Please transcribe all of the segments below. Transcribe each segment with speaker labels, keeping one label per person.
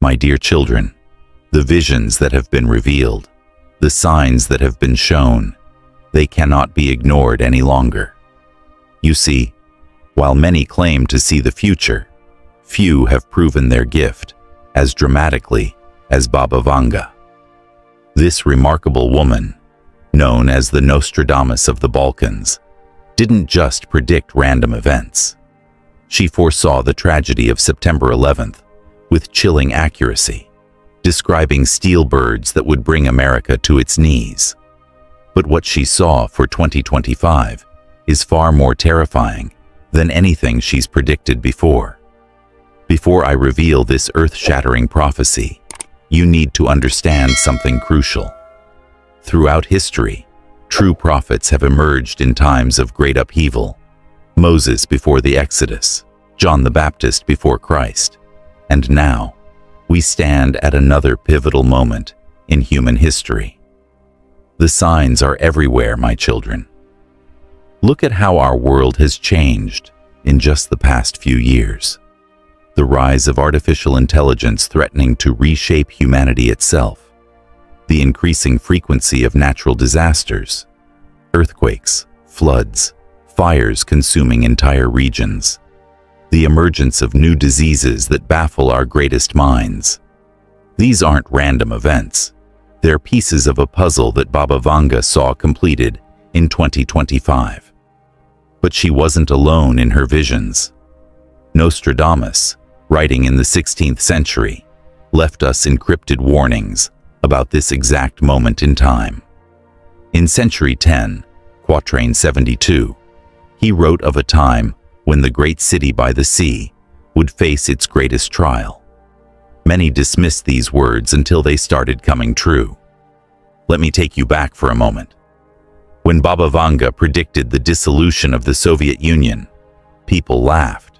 Speaker 1: My dear children, the visions that have been revealed, the signs that have been shown, they cannot be ignored any longer. You see, while many claim to see the future, few have proven their gift as dramatically as Baba Vanga. This remarkable woman, known as the Nostradamus of the Balkans, didn't just predict random events. She foresaw the tragedy of September 11th with chilling accuracy, describing steel birds that would bring America to its knees. But what she saw for 2025 is far more terrifying than anything she's predicted before. Before I reveal this earth-shattering prophecy, you need to understand something crucial. Throughout history, true prophets have emerged in times of great upheaval. Moses before the Exodus, John the Baptist before Christ, and now we stand at another pivotal moment in human history. The signs are everywhere, my children. Look at how our world has changed in just the past few years. The rise of artificial intelligence threatening to reshape humanity itself, the increasing frequency of natural disasters, earthquakes, floods, fires consuming entire regions, the emergence of new diseases that baffle our greatest minds. These aren't random events. They're pieces of a puzzle that Baba Vanga saw completed in 2025. But she wasn't alone in her visions. Nostradamus, writing in the 16th century, left us encrypted warnings about this exact moment in time. In Century 10, Quatrain 72, he wrote of a time when the great city by the sea would face its greatest trial. Many dismissed these words until they started coming true. Let me take you back for a moment. When Baba Vanga predicted the dissolution of the Soviet Union, people laughed.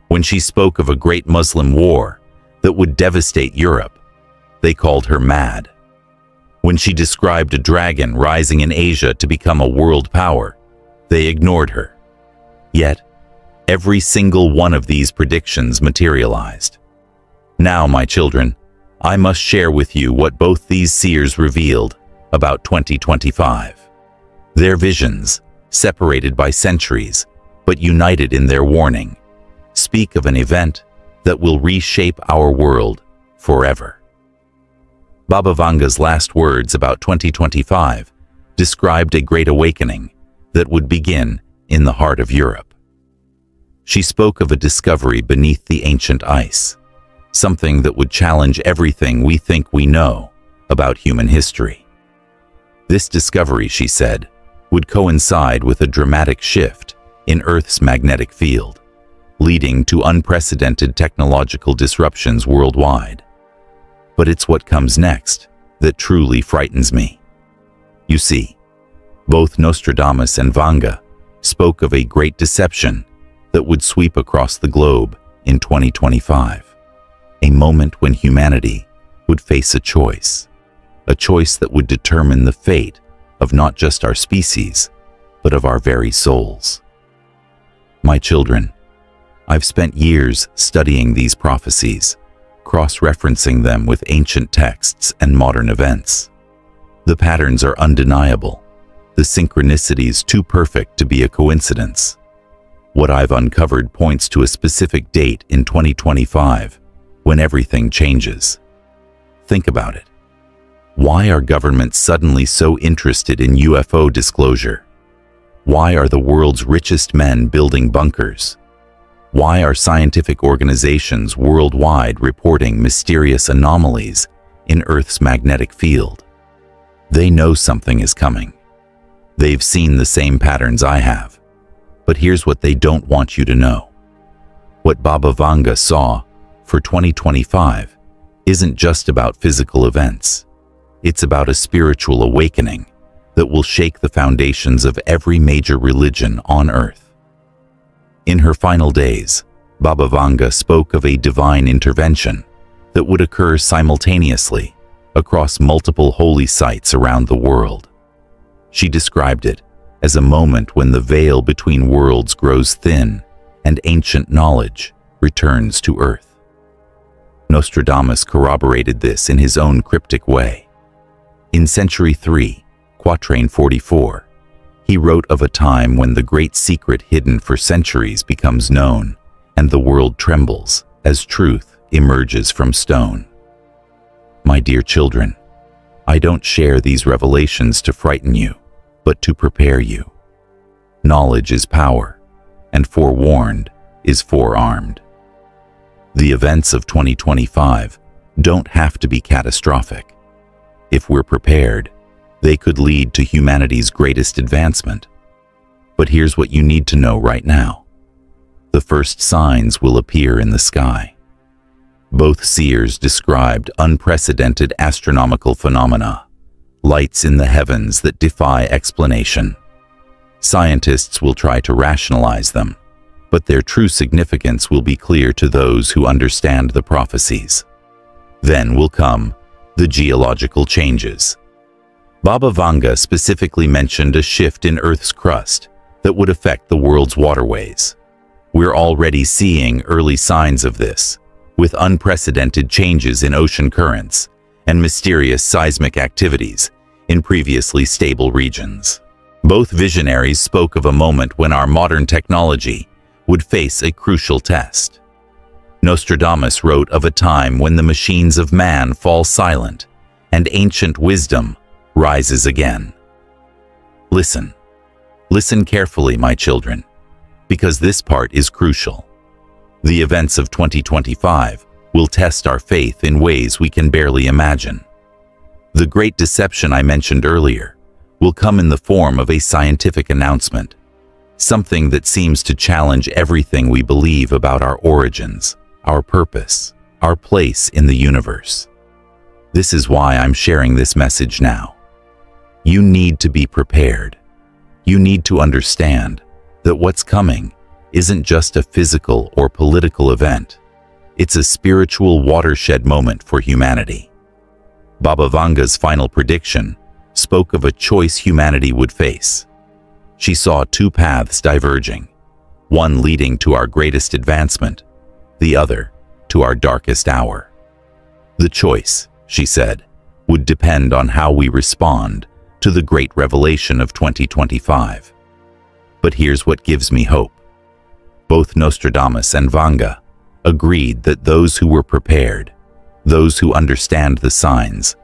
Speaker 1: When she spoke of a great Muslim war that would devastate Europe, they called her mad. When she described a dragon rising in Asia to become a world power, they ignored her. Yet, every single one of these predictions materialized. Now, my children, I must share with you what both these seers revealed about 2025. Their visions, separated by centuries, but united in their warning, speak of an event that will reshape our world forever. Baba Vanga's last words about 2025 described a great awakening that would begin in the heart of Europe. She spoke of a discovery beneath the ancient ice, something that would challenge everything we think we know about human history. This discovery, she said, would coincide with a dramatic shift in Earth's magnetic field, leading to unprecedented technological disruptions worldwide. But it's what comes next that truly frightens me. You see, both Nostradamus and Vanga spoke of a great deception that would sweep across the globe in 2025, a moment when humanity would face a choice that would determine the fate of not just our species, but of our very souls. My children, I've spent years studying these prophecies, cross-referencing them with ancient texts and modern events. The patterns are undeniable, the synchronicities too perfect to be a coincidence. What I've uncovered points to a specific date in 2025 when everything changes. Think about it. Why are governments suddenly so interested in UFO disclosure? Why are the world's richest men building bunkers? Why are scientific organizations worldwide reporting mysterious anomalies in Earth's magnetic field? They know something is coming. They've seen the same patterns I have. But here's what they don't want you to know. What Baba Vanga saw for 2025 isn't just about physical events. It's about a spiritual awakening that will shake the foundations of every major religion on Earth. In her final days, Baba Vanga spoke of a divine intervention that would occur simultaneously across multiple holy sites around the world. She described it as a moment when the veil between worlds grows thin and ancient knowledge returns to Earth. Nostradamus corroborated this in his own cryptic way. In Century 3, Quatrain 44, he wrote of a time when the great secret hidden for centuries becomes known, and the world trembles as truth emerges from stone. My dear children, I don't share these revelations to frighten you, but to prepare you. Knowledge is power, and forewarned is forearmed. The events of 2025 don't have to be catastrophic. If we're prepared, they could lead to humanity's greatest advancement. But here's what you need to know right now. The first signs will appear in the sky. Both seers described unprecedented astronomical phenomena, lights in the heavens that defy explanation. Scientists will try to rationalize them, but their true significance will be clear to those who understand the prophecies. Then will come the geological changes. Baba Vanga specifically mentioned a shift in Earth's crust that would affect the world's waterways. We're already seeing early signs of this, with unprecedented changes in ocean currents and mysterious seismic activities in previously stable regions. Both visionaries spoke of a moment when our modern technology would face a crucial test. Nostradamus wrote of a time when the machines of man fall silent and ancient wisdom rises again. Listen. Listen carefully, my children, because this part is crucial. The events of 2025 will test our faith in ways we can barely imagine. The great deception I mentioned earlier will come in the form of a scientific announcement, something that seems to challenge everything we believe about our origins, our purpose, our place in the universe. This is why I'm sharing this message now. You need to be prepared. You need to understand that what's coming isn't just a physical or political event. It's a spiritual watershed moment for humanity. Baba Vanga's final prediction spoke of a choice humanity would face. She saw two paths diverging, one leading to our greatest advancement, the other to our darkest hour. The choice, she said, would depend on how we respond to the great revelation of 2025. But here's what gives me hope. Both Nostradamus and Vanga agreed that those who were prepared, those who understand the signs,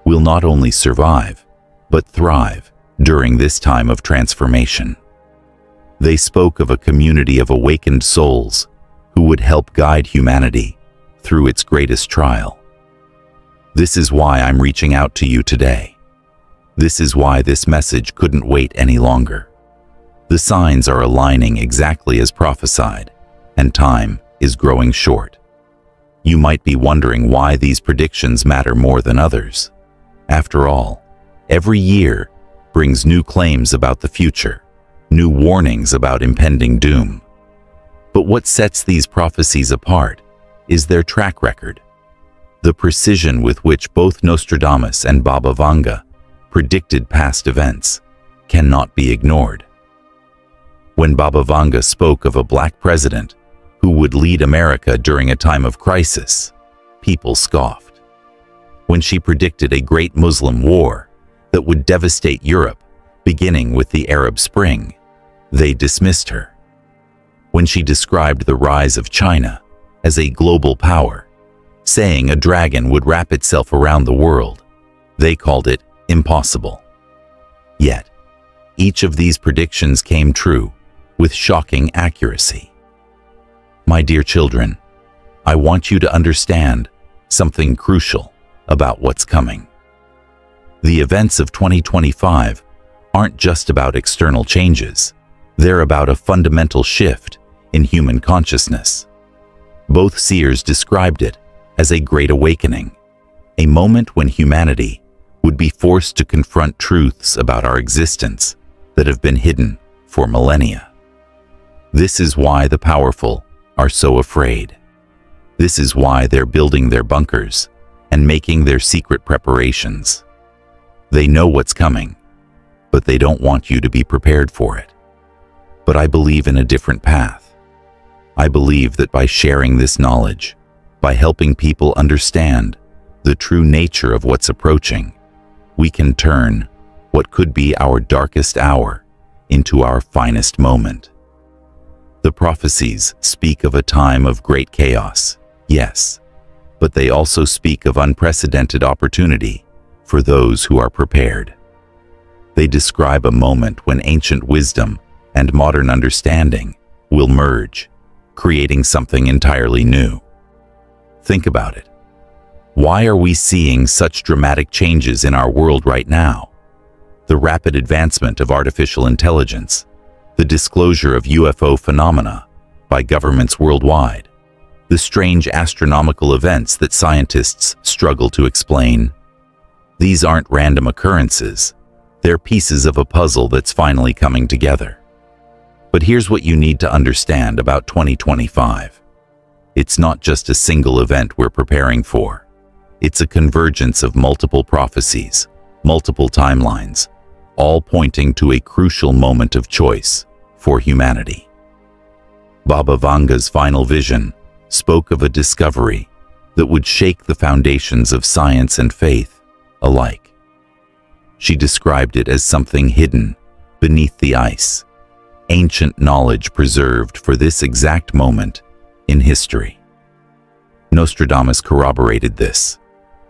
Speaker 1: will not only survive, but thrive during this time of transformation. They spoke of a community of awakened souls who would help guide humanity through its greatest trial. This is why I'm reaching out to you today. This is why this message couldn't wait any longer. The signs are aligning exactly as prophesied, and time is growing short. You might be wondering why these predictions matter more than others. After all, every year brings new claims about the future, new warnings about impending doom. But what sets these prophecies apart is their track record. The precision with which both Nostradamus and Baba Vanga predicted past events cannot be ignored. When Baba Vanga spoke of a black president who would lead America during a time of crisis, people scoffed. When she predicted a great Muslim war that would devastate Europe, beginning with the Arab Spring, they dismissed her. When she described the rise of China as a global power, saying a dragon would wrap itself around the world, they called it impossible. Yet, each of these predictions came true with shocking accuracy. My dear children, I want you to understand something crucial about what's coming. The events of 2025 aren't just about external changes. They're about a fundamental shift in human consciousness. Both seers described it as a great awakening, a moment when humanity would be forced to confront truths about our existence that have been hidden for millennia. This is why the powerful are so afraid. This is why they're building their bunkers and making their secret preparations. They know what's coming, but they don't want you to be prepared for it. But I believe in a different path. I believe that by sharing this knowledge, By helping people understand the true nature of what's approaching, we can turn what could be our darkest hour into our finest moment. The prophecies speak of a time of great chaos, yes, but they also speak of unprecedented opportunity for those who are prepared. They describe a moment when ancient wisdom and modern understanding will merge, creating something entirely new. Think about it. Why are we seeing such dramatic changes in our world right now? The rapid advancement of artificial intelligence, the disclosure of UFO phenomena by governments worldwide, the strange astronomical events that scientists struggle to explain. These aren't random occurrences. They're pieces of a puzzle that's finally coming together. But here's what you need to understand about 2025. It's not just a single event we're preparing for. It's a convergence of multiple prophecies, multiple timelines, all pointing to a crucial moment of choice for humanity. Baba Vanga's final vision spoke of a discovery that would shake the foundations of science and faith alike. She described it as something hidden beneath the ice, ancient knowledge preserved for this exact moment in history. Nostradamus corroborated this,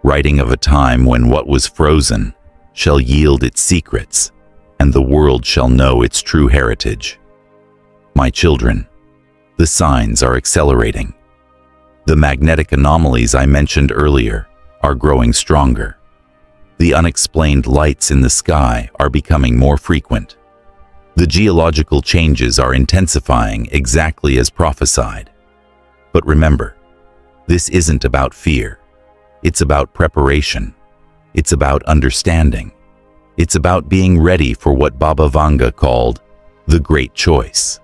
Speaker 1: writing of a time when what was frozen shall yield its secrets, and the world shall know its true heritage. My children, the signs are accelerating. The magnetic anomalies I mentioned earlier are growing stronger. The unexplained lights in the sky are becoming more frequent. The geological changes are intensifying exactly as prophesied. But remember, this isn't about fear. It's about preparation. It's about understanding. It's about being ready for what Baba Vanga called the Great Choice,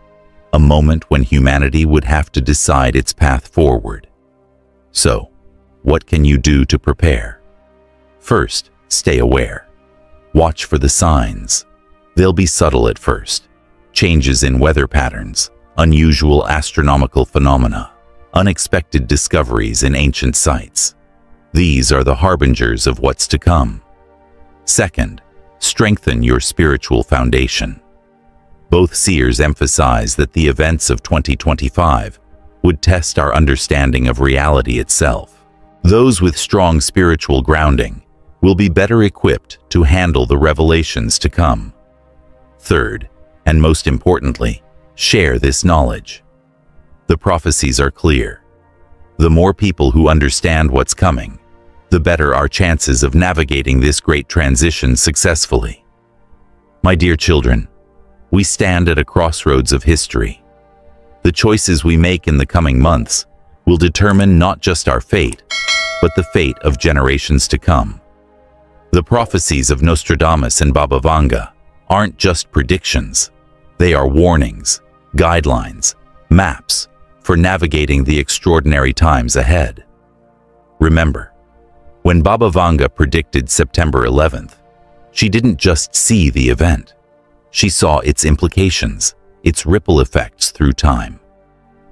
Speaker 1: a moment when humanity would have to decide its path forward. So, what can you do to prepare? First, stay aware. Watch for the signs. They'll be subtle at first. Changes in weather patterns, unusual astronomical phenomena, unexpected discoveries in ancient sites. These are the harbingers of what's to come. Second, strengthen your spiritual foundation. Both seers emphasize that the events of 2025 would test our understanding of reality itself. Those with strong spiritual grounding will be better equipped to handle the revelations to come. Third, and most importantly, share this knowledge. The prophecies are clear. The more people who understand what's coming, the better our chances of navigating this great transition successfully. My dear children, we stand at a crossroads of history. The choices we make in the coming months will determine not just our fate, but the fate of generations to come. The prophecies of Nostradamus and Baba Vanga aren't just predictions. They are warnings, guidelines, maps for navigating the extraordinary times ahead. Remember, when Baba Vanga predicted September 11th, she didn't just see the event. She saw its implications, its ripple effects through time.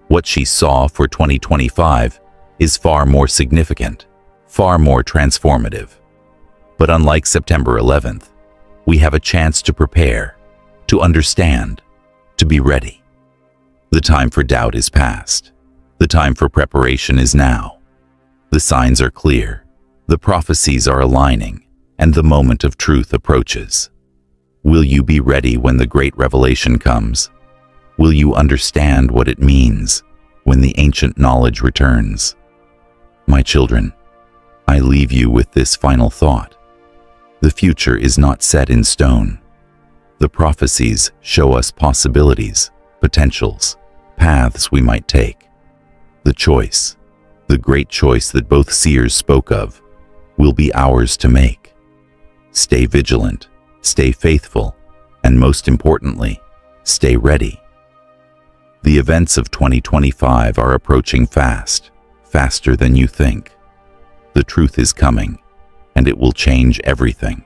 Speaker 1: What she saw for 2025 is far more significant, far more transformative. But unlike September 11th, we have a chance to prepare, to understand, to be ready. The time for doubt is past. The time for preparation is now. The signs are clear, the prophecies are aligning, and the moment of truth approaches. Will you be ready when the great revelation comes? Will you understand what it means when the ancient knowledge returns? My children, I leave you with this final thought. The future is not set in stone. The prophecies show us possibilities, potentials, paths we might take. The choice, the great choice that both seers spoke of, will be ours to make. Stay vigilant, stay faithful, and most importantly, stay ready. The events of 2025 are approaching fast, faster than you think. The truth is coming, and it will change everything.